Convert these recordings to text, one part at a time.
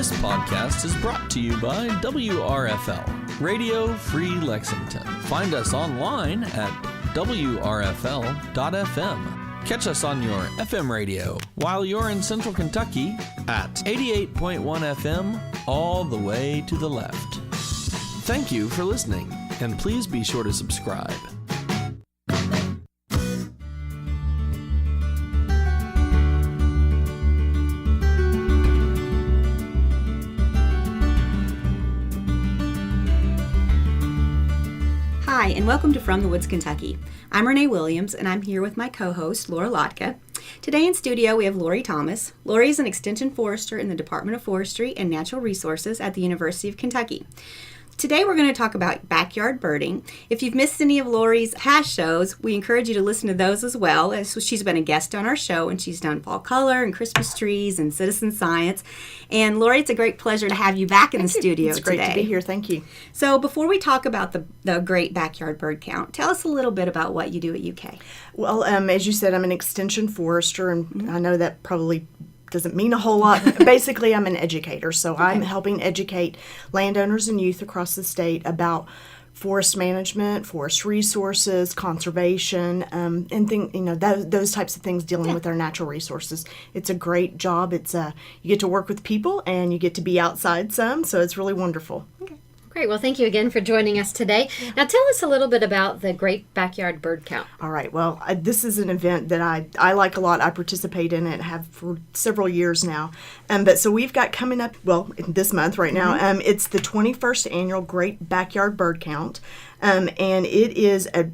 This podcast is brought to you by WRFL, Radio Free Lexington. Find us online at wrfl.fm. Catch us on your FM radio while you're in Central Kentucky at 88.1 FM all the way to the left. Thank you for listening, and please be sure to subscribe. Hi, and welcome to From the Woods, Kentucky. I'm Renee Williams, and I'm here with my co-host, Laurie Lhotka. Today in studio, we have Laurie Thomas. Laurie is an extension forester in the Department of Forestry and Natural Resources at the University of Kentucky. Today we're going to talk about backyard birding. If you've missed any of Laurie's past shows, we encourage you to listen to those as well. As she's been a guest on our show, and she's done fall color and Christmas trees and citizen science. And Laurie, it's a great pleasure to have you back in the studio today. It's great to be here. Thank you. So before we talk about the great backyard bird count, tell us a little bit about what you do at UK. Well, as you said, I'm an extension forester, and I know that probably doesn't mean a whole lot. Basically, I'm an educator, so I'm helping educate landowners and youth across the state about forest management, forest resources, conservation, and those types of things dealing with our natural resources. It's a great job. It's you get to work with people and you get to be outside some, so it's really wonderful. Okay. Great. Well, thank you again for joining us today. Yeah. Now, tell us a little bit about the Great Backyard Bird Count. All right. Well, this is an event that I like a lot. I participate in it, have for several years now. But so we've got coming up, this month right now, it's the 21st Annual Great Backyard Bird Count. And it is a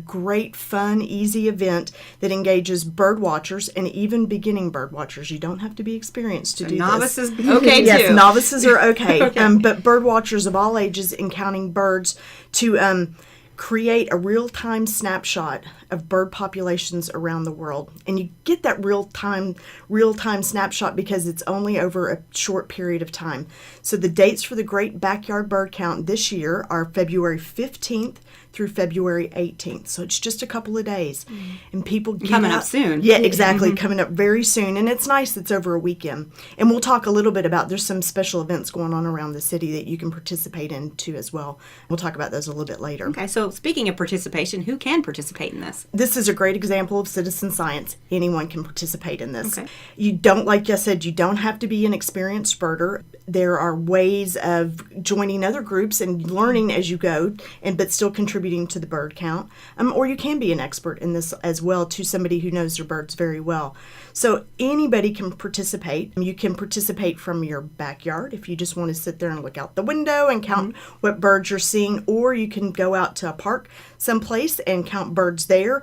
great, fun, easy event that engages bird watchers and even beginning bird watchers. You don't have to be experienced to do novices this. Okay, too. Yes, novices are okay. But bird watchers of all ages and counting birds to create a real-time snapshot of bird populations around the world. And you get that real-time snapshot because it's only over a short period of time. So the dates for the Great Backyard Bird Count this year are February 15th through February 18th. So it's just a couple of days. And people get coming up soon. Yeah, exactly. Coming up very soon. And it's nice it's over a weekend. And we'll talk a little bit about, there's some special events going on around the city that you can participate in too as well. We'll talk about those a little bit later. Okay, so speaking of participation, who can participate in this? This is a great example of citizen science. Anyone can participate in this. Okay. You don't, like I said, you don't have to be an experienced birder. There are ways of joining other groups and learning as you go, but still contributing to the bird count. Or you can be an expert in this as well, to somebody who knows their birds very well. So anybody can participate. You can participate from your backyard if you just want to sit there and look out the window and count what birds you're seeing, or you can go out to a park someplace and count birds there.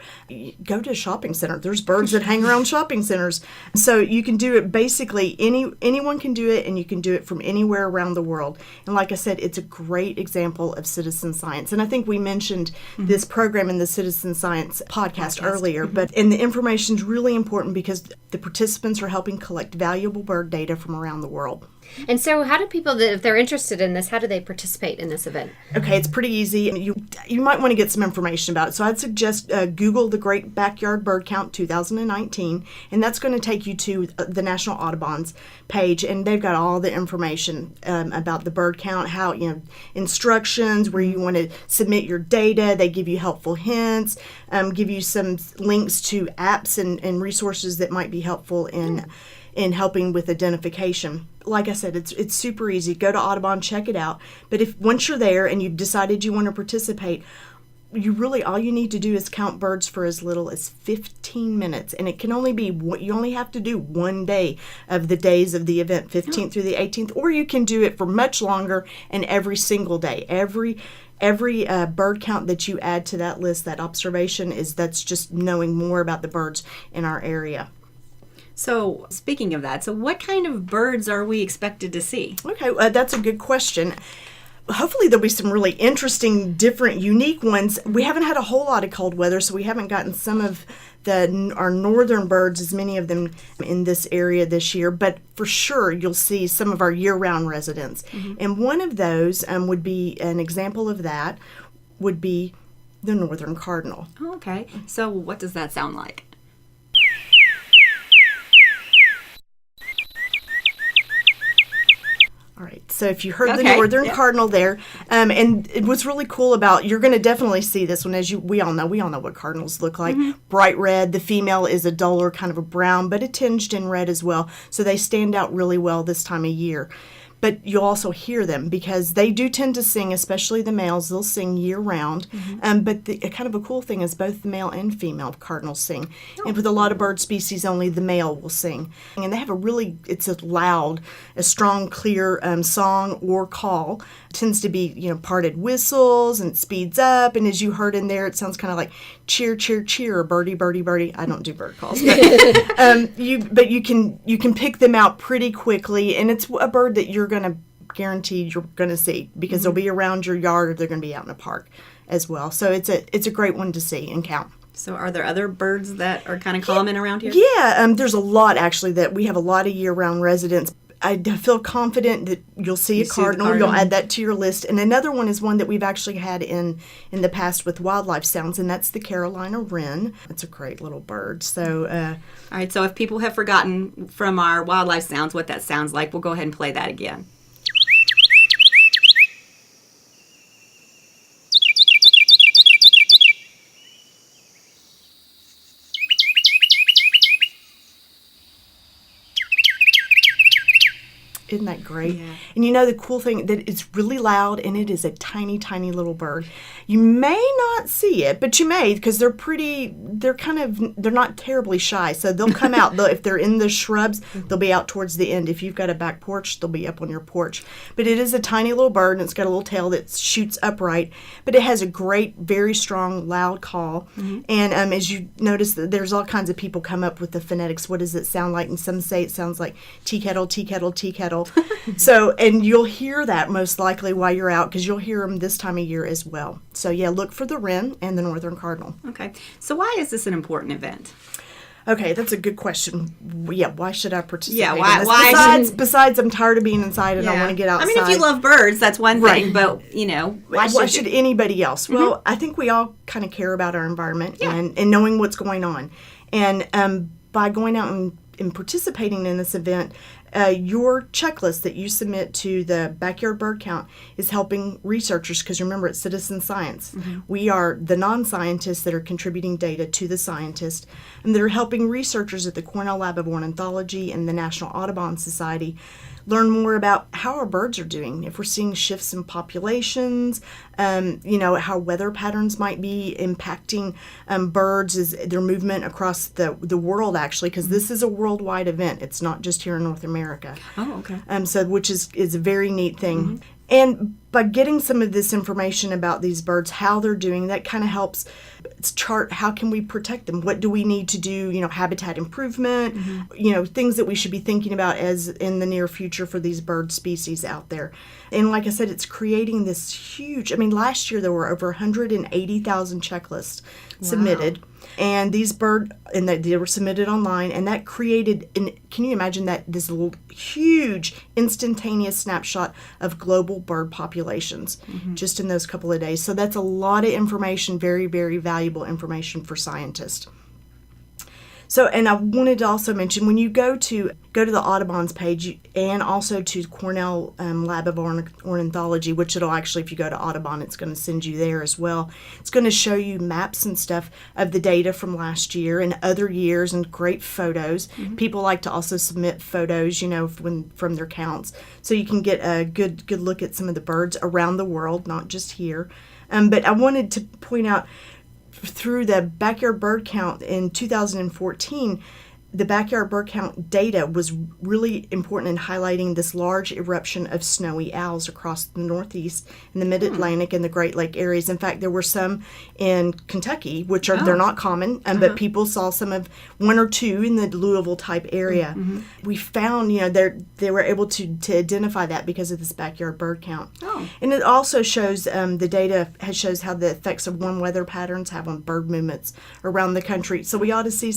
Go to a shopping center. There's birds that hang around shopping centers. So you can do it basically, anyone can do it, and you can do it from anywhere around the world. And like I said, it's a great example of citizen science. And I think we mentioned this program in the Citizen Science podcast earlier, and the information is really important because the participants are helping collect valuable bird data from around the world. And so how do people, if they're interested in this, how do they participate in this event? Okay, it's pretty easy. You might want to get some information about it. So I'd suggest Google the Great Backyard Bird Count 2019, and that's going to take you to the National Audubon's page, and they've got all the information about the bird count, how, instructions, where you want to submit your data. They give you helpful hints, give you some links to apps and resources that might be helpful in helping with identification. Like I said, it's super easy. Go to Audubon, check it out. But if once you're there and you've decided you want to participate, all you need to do is count birds for as little as 15 minutes. And it can only be you only have to do one day of the days of the event, 15th through the 18th, or you can do it for much longer and every single day. Every bird count that you add to that list, that observation, that's just knowing more about the birds in our area. So speaking of that, so what kind of birds are we expected to see? Okay, that's a good question. Hopefully there'll be some really interesting, different, unique ones. We haven't had a whole lot of cold weather, so we haven't gotten some of our northern birds, as many of them in this area this year, but for sure you'll see some of our year-round residents. And one of those would be, an example of that would be the northern cardinal. Oh, okay. So what does that sound like? All right, so if you heard the Okay, northern yeah. cardinal there, and what's really cool about, you're going to definitely see this one, we all know what cardinals look like. Bright red. The female is a duller kind of a brown, but a tinged in red as well. So they stand out really well this time of year. But you'll also hear them because they do tend to sing, especially the males. They'll sing year round. But kind of a cool thing is both the male and female cardinals sing. And with a lot of bird species, only the male will sing. And they have it's a loud, a strong, clear song or call. It tends to be, parted whistles, and it speeds up. And as you heard in there, it sounds kind of like cheer, cheer, cheer, birdie, birdie, birdie. I don't do bird calls, but you can pick them out pretty quickly. And it's a bird that you're going to guarantee you're going to see because they'll be around your yard or they're going to be out in a park as well. So it's a great one to see and count. So are there other birds that are kind of common around here? Yeah, there's a lot actually that we have a lot of year-round residents. I feel confident that you'll see a cardinal. You'll add that to your list. And another one is one that we've actually had in the past with wildlife sounds, and that's the Carolina wren. It's a great little bird. So, All right, so if people have forgotten from our wildlife sounds what that sounds like, we'll go ahead and play that again. isn't that great? Yeah. And the cool thing that it's really loud and it is a tiny, tiny little bird. You may not see it, but you may because they're not terribly shy. So they'll come out. If they're in the shrubs, they'll be out towards the end. If you've got a back porch, they'll be up on your porch. But it is a tiny little bird and it's got a little tail that shoots upright. But it has a great, very strong, loud call. Mm-hmm. And as you notice, there's all kinds of people come up with the phonetics. What does it sound like? And some say it sounds like tea kettle, tea kettle, tea kettle. So, and you'll hear that most likely while you're out because you'll hear them this time of year as well. So, yeah, look for the wren and the northern cardinal. Okay. So why is this an important event? Okay, that's a good question. Yeah, why should I participate? Yeah, in this? Besides, I'm tired of being inside and I want to get outside. I mean, if you love birds, that's one thing, but, why should anybody else? Mm-hmm. Well, I think we all kind of care about our environment and knowing what's going on. And by going out and participating in this event, your checklist that you submit to the Backyard Bird Count is helping researchers, because remember, it's citizen science. Mm-hmm. We are the non-scientists that are contributing data to the scientists, and that are helping researchers at the Cornell Lab of Ornithology and the National Audubon Society learn more about how our birds are doing, if we're seeing shifts in populations, how weather patterns might be impacting birds as their movement across the world, actually, because this is a worldwide event. It's not just here in North America. Oh, okay. Which is a very neat thing. Mm-hmm. And by getting some of this information about these birds, how they're doing, that kind of helps chart how can we protect them. What do we need to do? Habitat improvement. Mm-hmm. Things that we should be thinking about as in the near future for these bird species out there. And like I said, it's creating this huge. I mean, last year there were over 180,000 checklists submitted. And these they were submitted online, and that created, can you imagine that, this little huge instantaneous snapshot of global bird populations just in those couple of days. So that's a lot of information, very, very valuable information for scientists. So, and I wanted to also mention, when you go to the Audubon's page and also to Cornell Lab of Ornithology, which it'll actually, if you go to Audubon, it's going to send you there as well. It's going to show you maps and stuff of the data from last year and other years and great photos. Mm-hmm. People like to also submit photos, from their counts. So you can get a good look at some of the birds around the world, not just here. But I wanted to point out, through the Backyard Bird Count in 2014, the Backyard Bird Count data was really important in highlighting this large eruption of snowy owls across the Northeast and the Mid-Atlantic and the Great Lake areas. In fact, there were some in Kentucky, which they're not common, but people saw one or two in the Louisville type area. Mm-hmm. We found, they were able to identify that because of this Backyard Bird Count. Oh. And it also shows, the data shows how the effects of warm weather patterns have on bird movements around the country. So we ought to see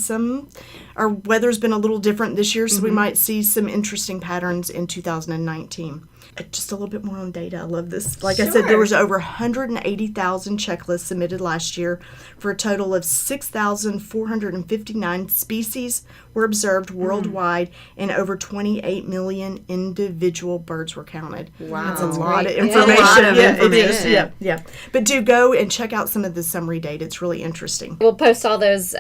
weather's been a little different this year, so we might see some interesting patterns in 2019. Just a little bit more on data. I love this. Like I said, there was over 180,000 checklists submitted last year for a total of 6,459 species were observed worldwide, and over 28 million individual birds were counted. Wow. That's a lot of great. information. Yeah, a lot of It is. information. Yeah. But do go and check out some of the summary data. It's really interesting. We'll post all those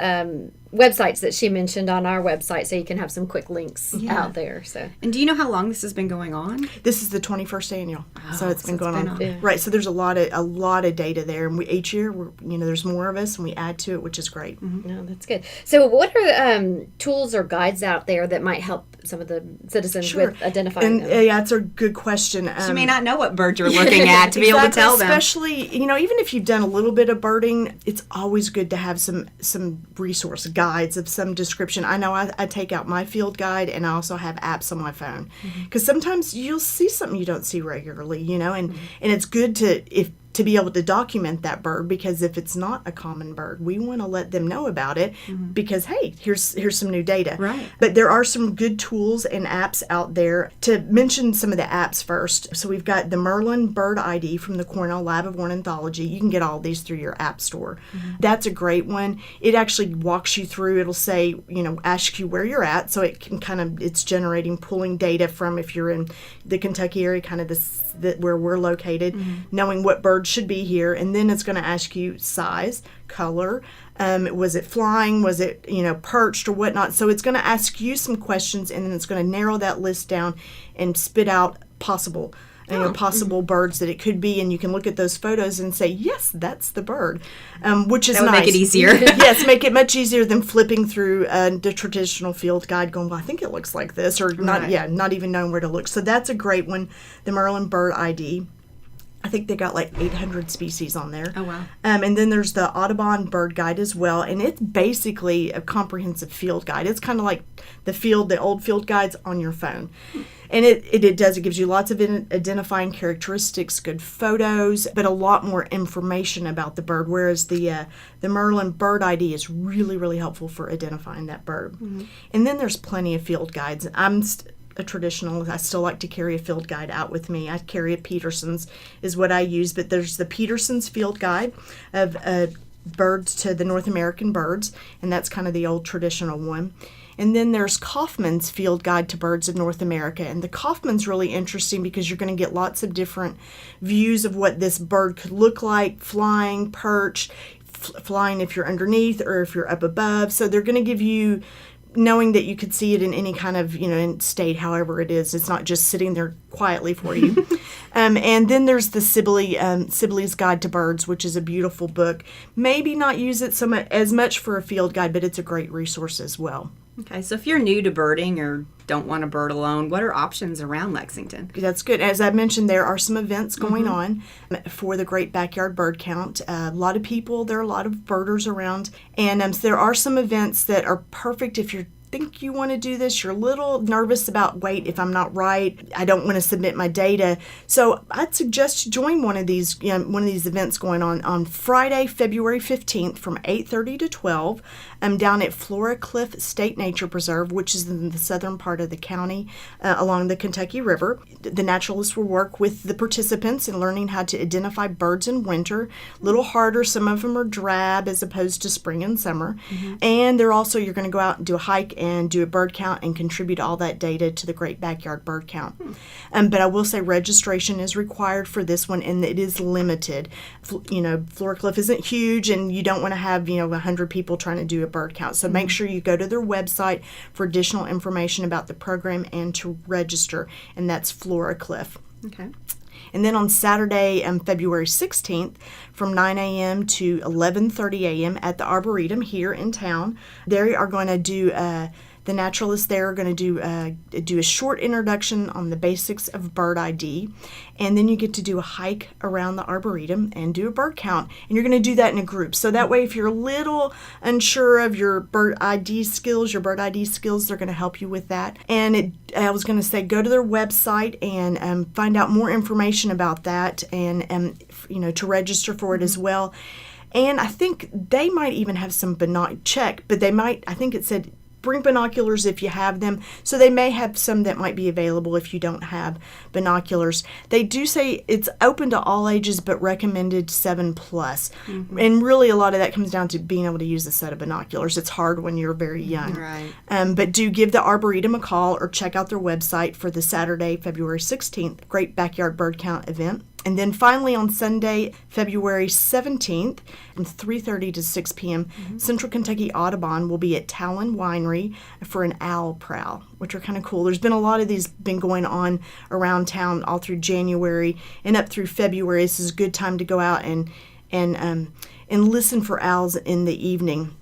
websites that she mentioned on our website, so you can have some quick links out there. So, And do you know how long this has been going on? This is the 21st annual, so it's been so it's going been on. on. Right, so there's a lot of data there, and each year, there's more of us, and we add to it, which is great. no, that's good. So, what are tools or guides out there that might help some of the citizens with identifying them? Yeah, it's a good question. You may not know what bird you're looking at to be able to tell them. Especially, even if you've done a little bit of birding, it's always good to have some resource guides of some description. I know I take out my field guide, and I also have apps on my phone, because sometimes you'll see something you don't see regularly, and it's good to be able to document that bird, because if it's not a common bird, we want to let them know about it, because hey, here's some new data. Right. But there are some good tools and apps out there. To mention some of the apps first, so we've got the Merlin Bird ID from the Cornell Lab of Ornithology. You can get all these through your app store. That's a great one. It actually walks you through. It'll say, ask you where you're at, so it can it's pulling data from, if you're in the Kentucky area, kind of where we're located, knowing what birds should be here, and then it's going to ask you size, color, was it flying, was it perched or whatnot. So it's going to ask you some questions, and then it's going to narrow that list down and spit out possible birds that it could be, and you can look at those photos and say, yes, that's the bird, which is That would nice. make it easier. Yes, make it much easier than flipping through the traditional field guide going, well, I think it looks like this, or not even knowing where to look. So that's a great one, the Merlin Bird ID. I think they got like 800 species on there. Oh, wow. And then there's the Audubon Bird Guide as well, and it's basically a comprehensive field guide. It's kind of like the old field guides on your phone. And it gives you lots of identifying characteristics, good photos, but a lot more information about the bird, whereas the Merlin Bird ID is really, really helpful for identifying that bird. And then there's plenty of field guides. I'm a traditional. I still like to carry a field guide out with me. I carry a Peterson's is what I use, but there's the Peterson's Field Guide of birds to the North American birds, and that's kind of the old traditional one. And then there's Kaufman's Field Guide to Birds of North America, and the Kaufman's really interesting because you're going to get lots of different views of what this bird could look like, flying, perched, flying if you're underneath or if you're up above. So they're going to give you, knowing that you could see it in any kind of, in state, however it is. It's not just sitting there quietly for you. And then there's the Sibley's Guide to Birds, which is a beautiful book. Maybe not use it as much for a field guide, but it's a great resource as well. Okay, so if you're new to birding or don't want to bird alone, what are options around Lexington? That's good. As I mentioned, there are some events going on for the Great Backyard Bird Count. There are a lot of birders around, and so there are some events that are perfect if you think you want to do this. You're a little nervous about, wait, if I'm not right, I don't want to submit my data. So I'd suggest you join one of these events going on Friday, February 15th from 8:30 to 12. Down at Flora Cliff State Nature Preserve, which is in the southern part of the county along the Kentucky River. The naturalists will work with the participants in learning how to identify birds in winter. A little harder. Some of them are drab as opposed to spring and summer. And you're going to go out and do a hike and do a bird count and contribute all that data to the Great Backyard Bird Count. But I will say registration is required for this one, and it is limited. Flora Cliff isn't huge, and you don't want to have 100 people trying to do a bird count. So make sure you go to their website for additional information about the program and to register, and that's Flora Cliff. Okay. And then on Saturday, February 16th, from 9 a.m. to 11:30 a.m. at the Arboretum here in town, they are going to do the naturalists there are going to do a short introduction on the basics of bird ID, and then you get to do a hike around the Arboretum and do a bird count, and you're going to do that in a group. So that way, if you're a little unsure of your bird ID skills, they're going to help you with that. And I was going to say, go to their website and find out more information about that, and to register for it as well. And I think they might even have some but they might, I think it said bring binoculars if you have them. So they may have some that might be available if you don't have binoculars. They do say it's open to all ages, but recommended 7+. And really a lot of that comes down to being able to use a set of binoculars. It's hard when you're very young. Right. But do give the Arboretum a call or check out their website for the Saturday, February 16th, Great Backyard Bird Count event. And then finally on Sunday, February 17th, from 3:30 to 6 p.m., Central Kentucky Audubon will be at Talon Winery for an owl prowl, which are kind of cool. There's been a lot of these been going on around town all through January and up through February. This is a good time to go out and listen for owls in the evening.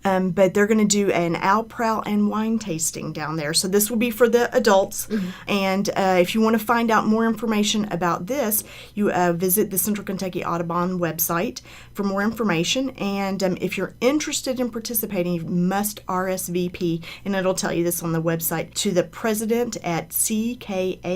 But they're going to do an owl prowl and wine tasting down there. So this will be for the adults. And if you want to find out more information about this, you visit the Central Kentucky Audubon website for more information. And if you're interested in participating, you must RSVP, and it'll tell you this on the website, to the president at ckas.org.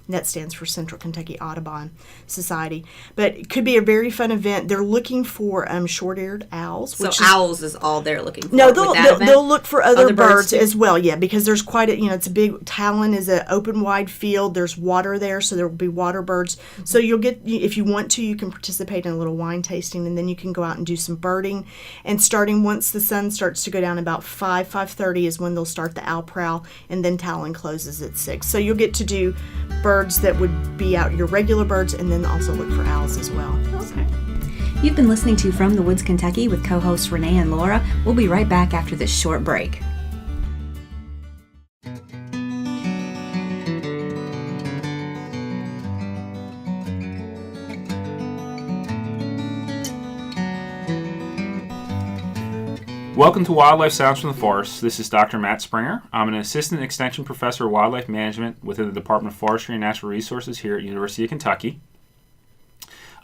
That stands for Central Kentucky Audubon Society. But it could be a very fun event. They're looking for short-eared owls. So owls is all they're looking for. No, they'll look for other birds too? as well, yeah, because there's quite a, it's a big, Talon is an open wide field. There's water there, so there will be water birds. So you'll get, if you want to, you can participate in a little wine tasting, and then you can go out and do some birding. And starting once the sun starts to go down about 5:30 is when they'll start the owl prowl, and then Talon closes at 6. So you'll get to do birds that would be out, your regular birds, and then also look for owls as well. Okay. You've been listening to From the Woods, Kentucky with co-hosts Renee and Laura. We'll be right back after this short break. Welcome to Wildlife Sounds from the Forest. This is Dr. Matt Springer. I'm an Assistant Extension Professor of Wildlife Management within the Department of Forestry and Natural Resources here at University of Kentucky.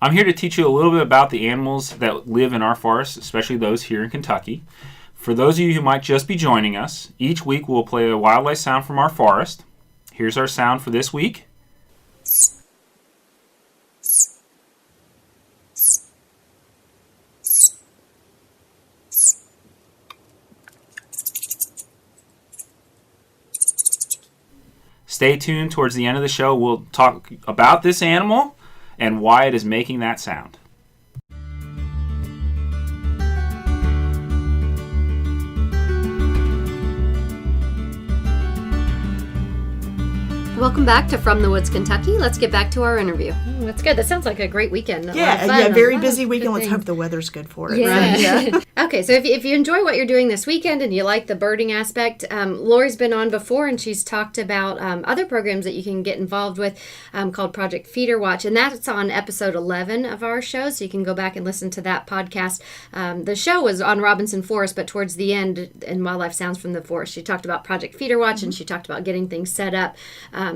I'm here to teach you a little bit about the animals that live in our forests, especially those here in Kentucky. For those of you who might just be joining us, each week we'll play a wildlife sound from our forest. Here's our sound for this week. Stay tuned towards the end of the show. We'll talk about this animal and why it is making that sound. Welcome back to From the Woods, Kentucky. Let's get back to our interview. That's good. That sounds like a great weekend. Very busy weekend. Let's hope the weather's good for it. Yeah. Right? Yeah. Okay, so if you enjoy what you're doing this weekend and you like the birding aspect, Laurie's been on before and she's talked about other programs that you can get involved with called Project Feeder Watch, and that's on episode 11 of our show, so you can go back and listen to that podcast. The show was on Robinson Forest, but towards the end in Wildlife Sounds from the Forest, she talked about Project Feeder Watch and she talked about getting things set up,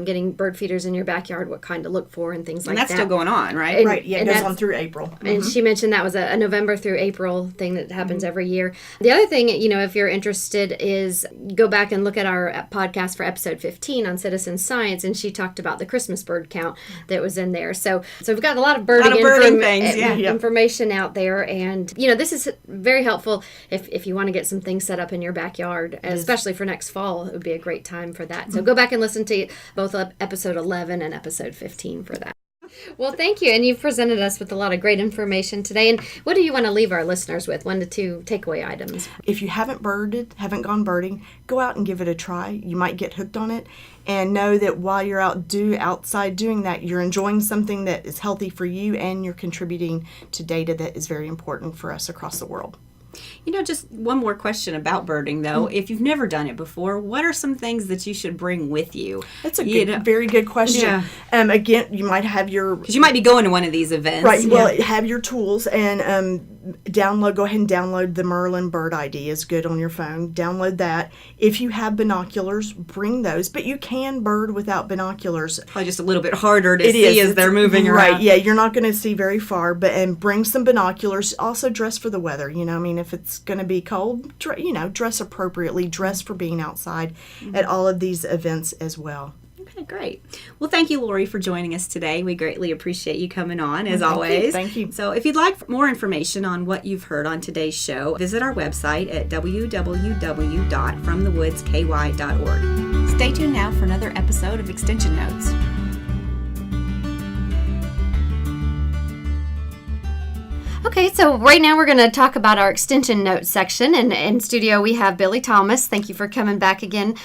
getting bird feeders in your backyard, what kind to look for and things like that. And that's still going on, right? Right, yeah, it goes on through April. And she mentioned that was a November through April thing that happens every year. The other thing, if you're interested, is go back and look at our podcast for episode 15 on citizen science, and she talked about the Christmas bird count that was in there. So we've got a lot of birding, information out there, and this is very helpful if you want to get some things set up in your backyard, especially for next fall. It would be a great time for that. So go back and listen to both episode 11 and episode 15 for that. Well, thank you. And you've presented us with a lot of great information today. And what do you want to leave our listeners with? 1 to 2 takeaway items. If you haven't gone birding, go out and give it a try. You might get hooked on it. And know that while you're outside doing that, you're enjoying something that is healthy for you, and you're contributing to data that is very important for us across the world. Just one more question about birding, though. If you've never done it before, what are some things that you should bring with you? That's a very good question. Yeah. Again, you might have because you might be going to one of these events. Right. Yeah. Well, have your tools and go ahead and download the Merlin Bird ID. Is good on your phone. Download that. If you have binoculars, bring those. But you can bird without binoculars. Probably just a little bit harder to see as they're moving around. Right. Yeah, you're not going to see very far. And bring some binoculars. Also, dress for the weather. If it's going to be cold, dress appropriately. Dress for being outside at all of these events as well. Okay. great. Well, thank you, Laurie, for joining us today. We greatly appreciate you coming on, as always. Thank you. So if you'd like more information on what you've heard on today's show, visit our website at www.fromthewoodsky.org. Stay tuned now for another episode of Extension Notes. Okay, so right now we're going to talk about our extension notes section. And in studio we have Billy Thomas. Thank you for coming back again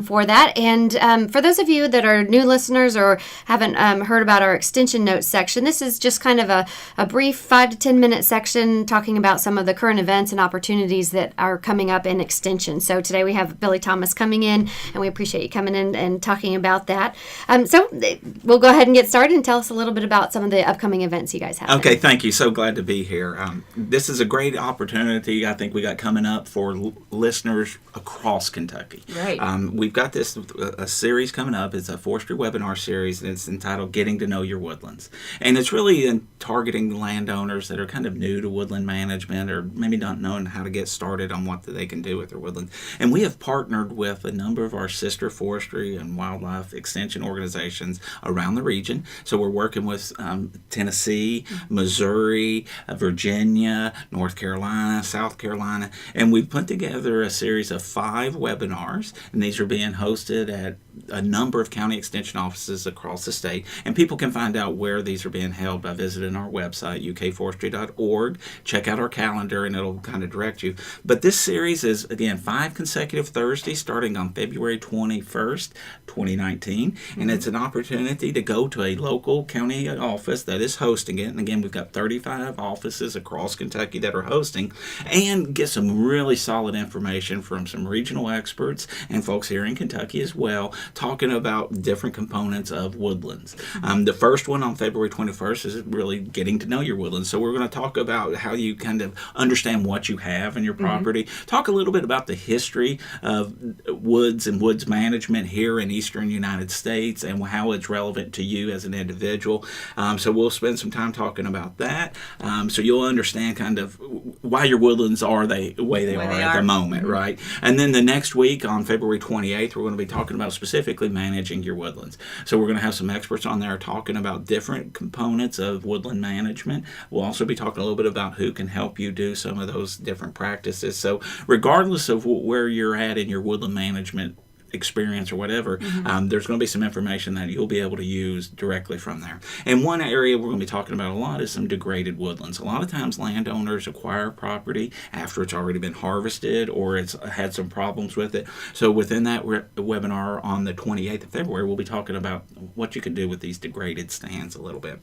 for that. And for those of you that are new listeners or haven't heard about our extension notes section, this is just kind of a brief 5 to 10 minute section talking about some of the current events and opportunities that are coming up in extension. So today we have Billy Thomas coming in, and we appreciate you coming in and talking about that. So we'll go ahead and get started and tell us a little bit about some of the upcoming events you guys have. Okay, thank you. So glad to be here. This is a great opportunity I think we got coming up for listeners across Kentucky. Right. We've got a series coming up. It's a forestry webinar series, and it's entitled Getting to Know Your Woodlands. And it's really targeting landowners that are kind of new to woodland management or maybe not knowing how to get started on what they can do with their woodlands. And we have partnered with a number of our sister forestry and wildlife extension organizations around the region. So we're working with Tennessee, Missouri, Virginia, North Carolina, South Carolina, and we've put together a series of 5 webinars, and these are being hosted at a number of county extension offices across the state, and people can find out where these are being held by visiting our website, ukforestry.org. Check out our calendar, and it'll kind of direct you. But this series is, again, 5 consecutive Thursdays starting on February 21st, 2019, and it's an opportunity to go to a local county office that is hosting it, and again, we've got 35 offices across Kentucky that are hosting, and get some really solid information from some regional experts and folks here in Kentucky as well, talking about different components of woodlands. The first one on February 21st is really getting to know your woodlands. So we're going to talk about how you kind of understand what you have in your property, talk a little bit about the history of woods and woods management here in eastern United States and how it's relevant to you as an individual. So we'll spend some time talking about that. So you'll understand kind of why your woodlands are the way they are at the moment, right? And then the next week on February 28th, we're going to be talking about specifically managing your woodlands. So we're going to have some experts on there talking about different components of woodland management. We'll also be talking a little bit about who can help you do some of those different practices. So regardless of where you're at in your woodland management experience or whatever, there's going to be some information that you'll be able to use directly from there. And one area we're going to be talking about a lot is some degraded woodlands. A lot of times landowners acquire property after it's already been harvested or it's had some problems with it. So within that webinar on the 28th of February, we'll be talking about what you can do with these degraded stands a little bit.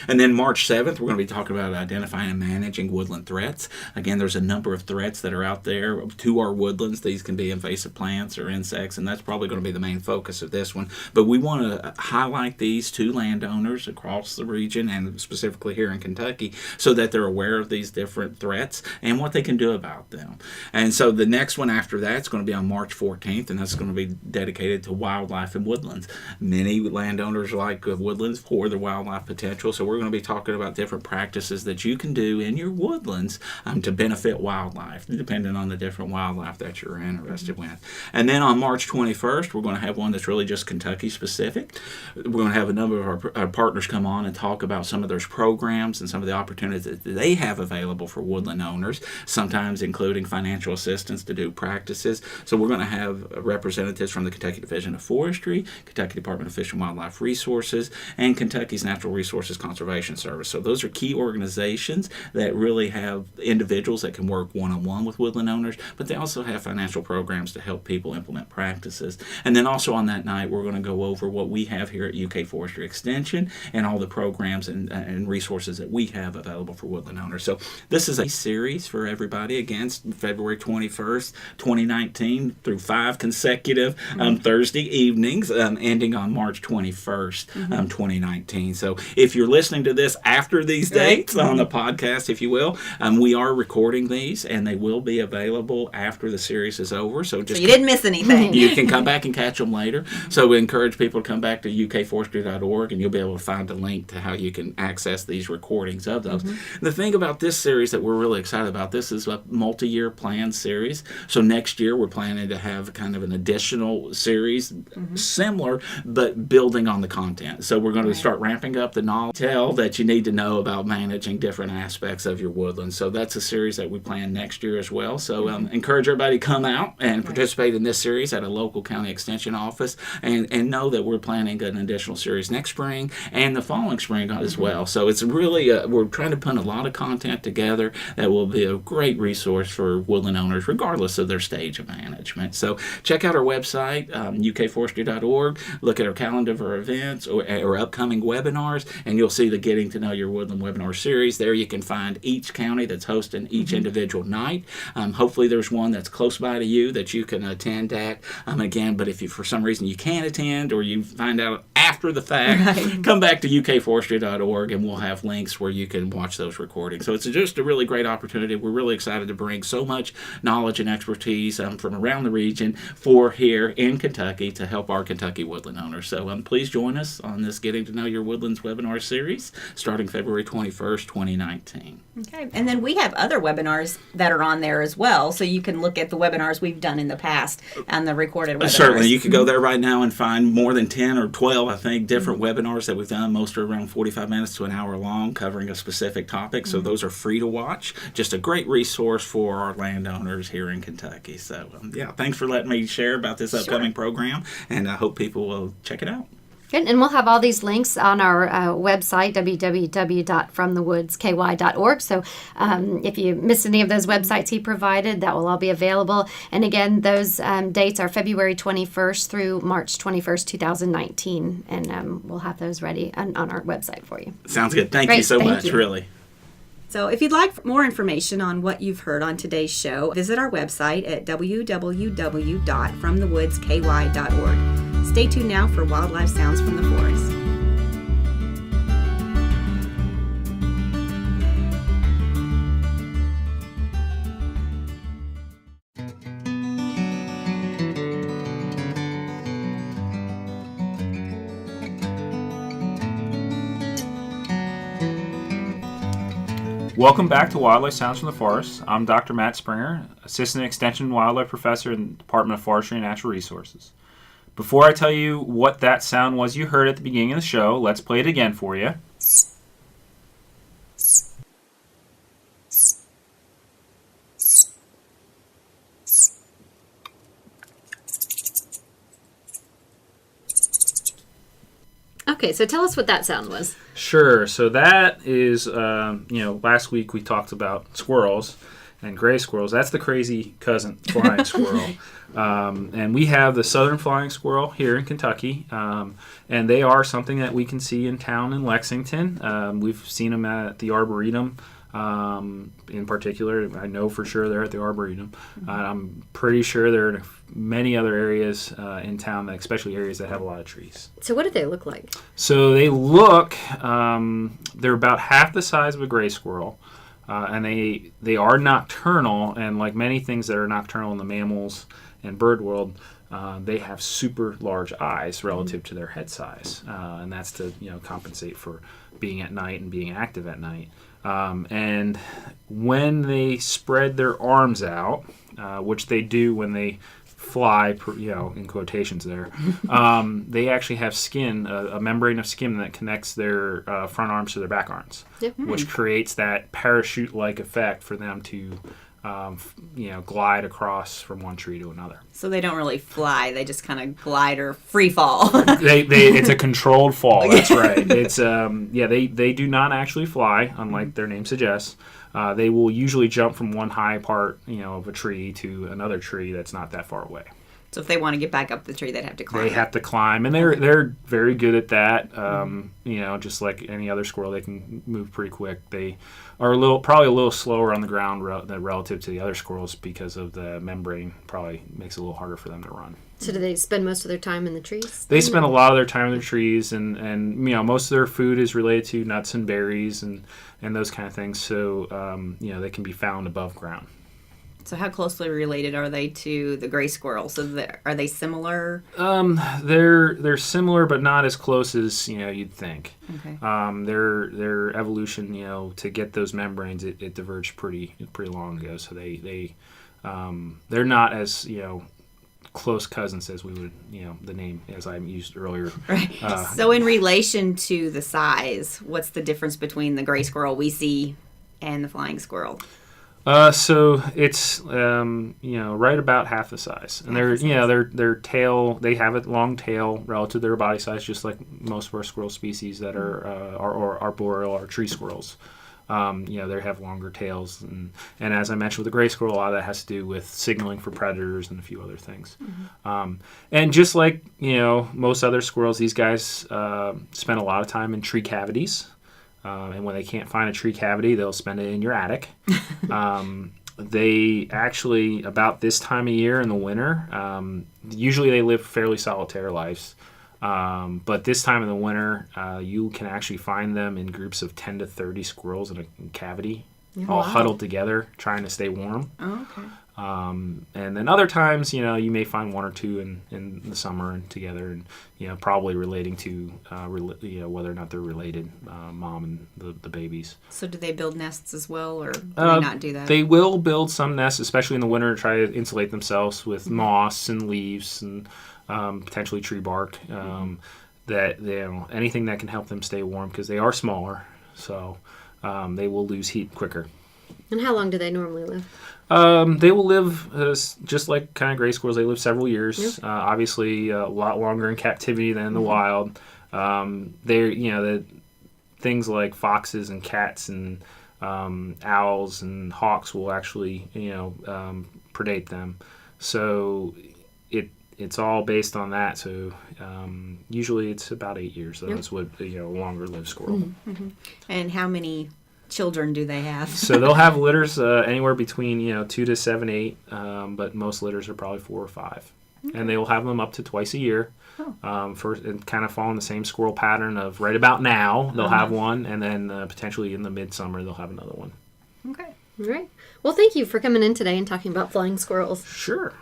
And then March 7th, we're going to be talking about identifying and managing woodland threats. Again, there's a number of threats that are out there to our woodlands. These can be invasive plants or insects, and that's probably going to be the main focus of this one. But we want to highlight these to landowners across the region and specifically here in Kentucky so that they're aware of these different threats and what they can do about them. And so the next one after that is going to be on March 14th, and that's going to be dedicated to wildlife and woodlands. Many landowners like woodlands for their wildlife potential, so we're going to be talking about different practices that you can do in your woodlands to benefit wildlife, depending on the different wildlife that you're interested with. And then on March 21st, we're going to have one that's really just Kentucky specific. We're going to have a number of our partners come on and talk about some of those programs and some of the opportunities that they have available for woodland owners, sometimes including financial assistance to do practices. So we're going to have representatives from the Kentucky Division of Forestry, Kentucky Department of Fish and Wildlife Resources, and Kentucky's Natural Resources Conservation Service. So those are key organizations that really have individuals that can work one-on-one with woodland owners, but they also have financial programs to help people implement practices. And then also on that night, we're going to go over what we have here at UK Forestry Extension and all the programs and resources that we have available for woodland owners. So this is a series for everybody, again, February 21st, 2019 through 5 consecutive Thursday evenings, ending on March 21st, 2019. So if you're listening to this after these dates on the podcast, if you will, we are recording these and they will be available after the series is over. So you didn't miss anything. you can come back and catch them later. So we encourage people to come back to ukforestry.org, and you'll be able to find a link to how you can access these recordings of those. The thing about this series that we're really excited about, this is a multi-year planned series. So next year we're planning to have kind of an additional series, similar, but building on the content. So we're going to start ramping up the knowledge that you need to know about managing different aspects of your woodland. So that's a series that we plan next year as well. So encourage everybody to come out and participate in this series at a local county extension office, and know that we're planning an additional series next spring and the following spring as well. So it's really, we're trying to put a lot of content together that will be a great resource for woodland owners regardless of their stage of management. So check out our website, ukforestry.org, look at our calendar for events or upcoming webinars, and you'll see the Getting to Know Your Woodland webinar series. There you can find each county that's hosting each individual night. Hopefully there's one that's close by to you that you can attend at. Again, but if you for some reason you can't attend or you find out after the fact, come back to ukforestry.org and we'll have links where you can watch those recordings. So it's just a really great opportunity. We're really excited to bring so much knowledge and expertise from around the region for here in Kentucky to help our Kentucky woodland owners. So please join us on this Getting to Know Your Woodlands webinar series starting February 21st, 2019. Okay, and then we have other webinars that are on there as well, so you can look at the webinars we've done in the past and the recorded webinars. Certainly, you can go there right now and find more than 10 or 12, I think, different webinars that we've done. Most are around 45 minutes to an hour long, covering a specific topic, so those are free to watch. Just a great resource for our landowners here in Kentucky. So, thanks for letting me share about this upcoming program, and I hope people will check it out. Good. And we'll have all these links on our website, www.fromthewoodsky.org. So if you missed any of those websites he provided, that will all be available. And again, those dates are February 21st through March 21st, 2019. And we'll have those ready on our website for you. Sounds good. Thank you so much, really. So if you'd like more information on what you've heard on today's show, visit our website at www.fromthewoodsky.org. Stay tuned now for Wildlife Sounds from the Forest. Welcome back to Wildlife Sounds from the Forest. I'm Dr. Matt Springer, Assistant Extension Wildlife Professor in the Department of Forestry and Natural Resources. Before I tell you what that sound was you heard at the beginning of the show, let's play it again for you. Okay, so tell us what that sound was. Sure. So that is, last week we talked about squirrels and gray squirrels. That's the crazy cousin flying squirrel. And we have the southern flying squirrel here in Kentucky. And they are something that we can see in town in Lexington. We've seen them at the Arboretum. In particular, I know for sure they're at the Arboretum. I'm pretty sure they're in many other areas in town, especially areas that have a lot of trees. So what do they look like? So they look, they're about half the size of a gray squirrel, and they are nocturnal, and like many things that are nocturnal in the mammals and bird world, they have super large eyes relative to their head size, and that's to compensate for being at night and being active at night. And when they spread their arms out, which they do when they fly, in quotations there, they actually have skin, a membrane of skin that connects their front arms to their back arms, which creates that parachute-like effect for them to glide across from one tree to another. So they don't really fly; they just kind of glide or free fall. It's a controlled fall. That's right. It's they do not actually fly, unlike their name suggests. They will usually jump from one high part, of a tree to another tree that's not that far away. So if they want to get back up the tree, they'd have to climb. They have to climb, and they're very good at that. Just like any other squirrel, they can move pretty quick. They are probably a little slower on the ground relative to the other squirrels because of the membrane. Probably makes it a little harder for them to run. So do they spend most of their time in the trees? They spend a lot of their time in the trees, and most of their food is related to nuts and berries and those kind of things. So they can be found above ground. So how closely related are they to the gray squirrel? So are they similar? They're similar, but not as close as you'd think. Okay. Their evolution, to get those membranes, it diverged pretty long ago. So they're not as close cousins as we would, the name as I used earlier. Right. So in relation to the size, what's the difference between the gray squirrel we see and the flying squirrel? So it's right about half the size, and their tail, they have a long tail relative to their body size, just like most of our squirrel species that are arboreal or tree squirrels. They have longer tails, and as I mentioned with the gray squirrel, a lot of that has to do with signaling for predators and a few other things. And just like most other squirrels, these guys spend a lot of time in tree cavities. And when they can't find a tree cavity, they'll spend it in your attic. They actually, about this time of year in the winter, usually they live fairly solitary lives. But this time in the winter, you can actually find them in groups of 10 to 30 squirrels in a cavity, all huddled together, trying to stay warm. Oh, okay. And then other times, you may find one or two in the summer and together, and probably relating to whether or not they're related, mom and the babies. So do they build nests as well, or do they not do that? They will build some nests, especially in the winter, to try to insulate themselves with moss and leaves and potentially tree bark. That anything that can help them stay warm, because they are smaller, so they will lose heat quicker. And how long do they normally live? They will live just like kind of gray squirrels. They live several years. Yep. Obviously, a lot longer in captivity than in the wild. The things like foxes and cats and owls and hawks will actually predate them. So it's all based on that. So usually it's about 8 years. That's what a longer lived squirrel. Mm-hmm. And how many children do they have? So they'll have litters anywhere between 2 to 7, 8, but most litters are probably 4 or 5, and they will have them up to twice a year. And kind of follow in the same squirrel pattern of right about now they'll have one, and then potentially in the midsummer they'll have another one. Okay. All right. Well, thank you for coming in today and talking about flying squirrels. Sure.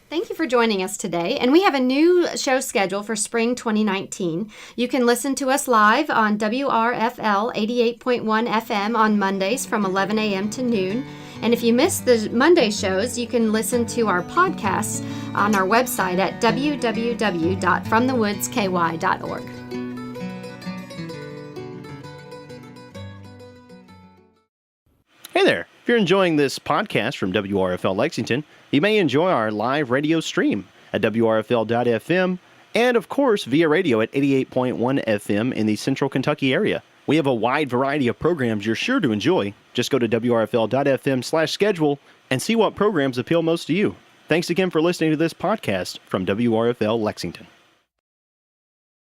Thank you for joining us today, and we have a new show schedule for spring 2019. You can listen to us live on WRFL 88.1 FM on Mondays from 11 a.m. to noon. And if you miss the Monday shows, you can listen to our podcasts on our website at www.fromthewoodsky.org. Hey there. If you're enjoying this podcast from WRFL Lexington, you may enjoy our live radio stream at WRFL.FM and, of course, via radio at 88.1 FM in the Central Kentucky area. We have a wide variety of programs you're sure to enjoy. Just go to WRFL.FM/schedule and see what programs appeal most to you. Thanks again for listening to this podcast from WRFL Lexington.